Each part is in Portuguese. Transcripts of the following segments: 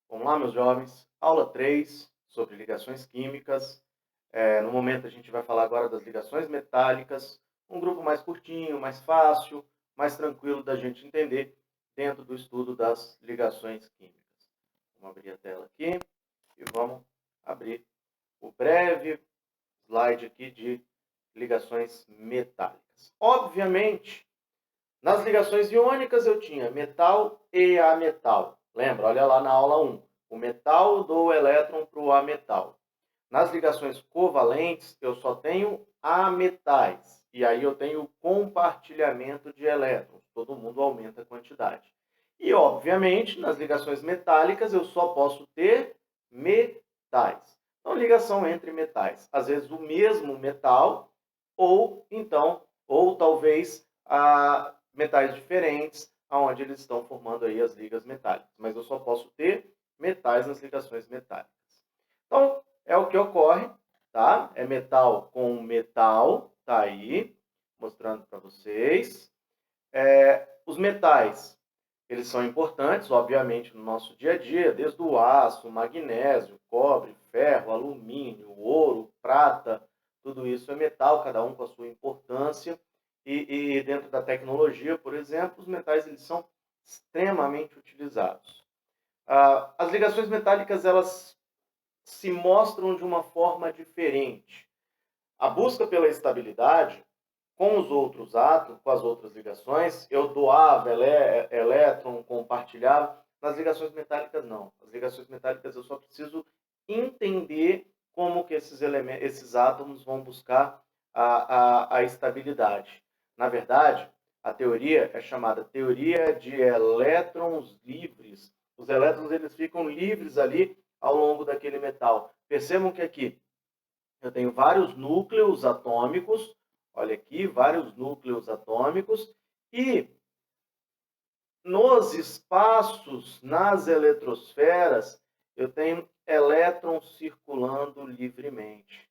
Vamos lá, meus jovens. Aula 3 sobre ligações químicas. No momento a gente vai falar agora das ligações metálicas, um grupo mais curtinho, mais fácil, mais tranquilo da gente entender dentro do estudo das ligações químicas. Vamos abrir a tela aqui e vamos abrir o breve slide aqui de ligações metálicas. Obviamente, nas ligações iônicas eu tinha metal e ametal. Lembra? Olha lá na aula 1. O metal dou o elétron para o ametal. Nas ligações covalentes, eu só tenho ametais. E aí eu tenho compartilhamento de elétrons. Todo mundo aumenta a quantidade. E, obviamente, nas ligações metálicas, eu só posso ter metais. Então, ligação entre metais. Às vezes, o mesmo metal, ou talvez, metais diferentes, onde eles estão formando aí as ligas metálicas. Mas eu só posso ter metais nas ligações metálicas. Então, é o que ocorre, tá? É metal com metal, tá aí, mostrando para vocês. Os metais, eles são importantes, obviamente, no nosso dia a dia, desde o aço, magnésio, cobre, ferro, alumínio, ouro, prata, tudo isso é metal, cada um com a sua importância. E dentro da tecnologia, por exemplo, os metais eles são extremamente utilizados. As ligações metálicas, elas se mostram de uma forma diferente. A busca pela estabilidade, com os outros átomos, com as outras ligações, eu doava elétron, compartilhava. Nas ligações metálicas, não. As ligações metálicas, eu só preciso entender como que esses átomos vão buscar a estabilidade. Na verdade, a teoria é chamada teoria de elétrons livres. Os elétrons eles ficam livres ali ao longo daquele metal. Percebam que aqui eu tenho vários núcleos atômicos, olha aqui, vários núcleos atômicos, e nos espaços, nas eletrosferas, eu tenho elétrons circulando livremente.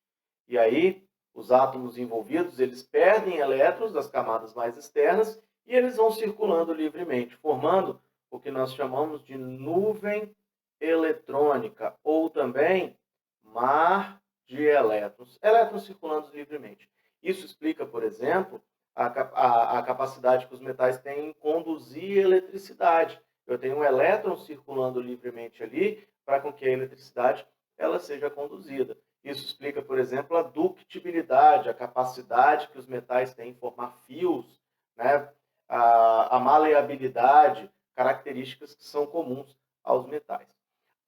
E aí, os átomos envolvidos, eles perdem elétrons das camadas mais externas e eles vão circulando livremente, formando o que nós chamamos de nuvem eletrônica, ou também mar de elétrons, elétrons circulando livremente. Isso explica, por exemplo, a capacidade que os metais têm em conduzir eletricidade. Eu tenho um elétron circulando livremente ali para com que a eletricidade ela seja conduzida. Isso explica, por exemplo, a ductibilidade, a capacidade que os metais têm em formar fios, né? A maleabilidade, características que são comuns aos metais.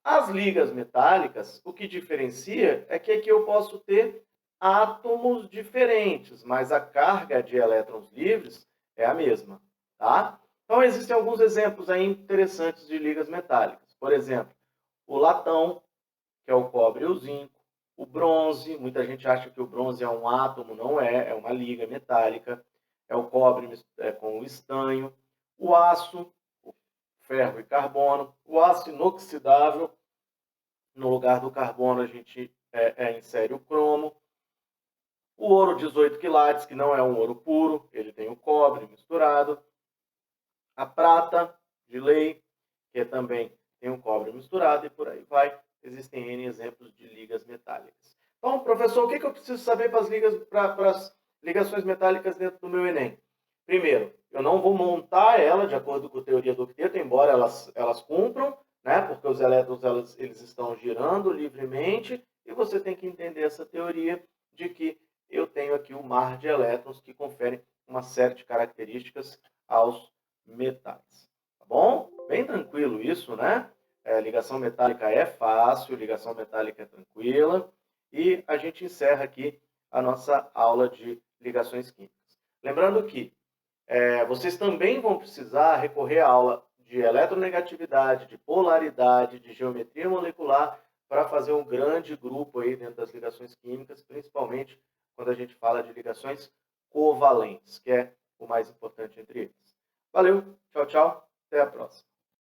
As ligas metálicas, o que diferencia é que aqui eu posso ter átomos diferentes, mas a carga de elétrons livres é a mesma, tá? Então, existem alguns exemplos aí interessantes de ligas metálicas. Por exemplo, o latão, que é o cobre e o zinco. O bronze, muita gente acha que o bronze é um átomo, não é, é uma liga metálica. É o cobre com o estanho. O aço, o ferro e carbono. O aço inoxidável, no lugar do carbono a gente insere o cromo. O ouro 18 quilates, que não é um ouro puro, ele tem o cobre misturado. A prata de lei, que também tem o cobre misturado, e por aí vai. Existem N exemplos de ligas metálicas. Então, professor, o que eu preciso saber para as ligações metálicas dentro do meu Enem? Primeiro, eu não vou montar ela de acordo com a teoria do octeto, embora elas cumpram, né? Porque os elétrons eles estão girando livremente, e você tem que entender essa teoria de que eu tenho aqui o mar de elétrons que conferem uma série de características aos metais. Tá bom? Bem tranquilo isso, né? Ligação metálica é fácil, ligação metálica é tranquila. E a gente encerra aqui a nossa aula de ligações químicas. Lembrando que vocês também vão precisar recorrer à aula de eletronegatividade, de polaridade, de geometria molecular, para fazer um grande grupo aí dentro das ligações químicas, principalmente quando a gente fala de ligações covalentes, que é o mais importante entre eles. Valeu, tchau, tchau, até a próxima.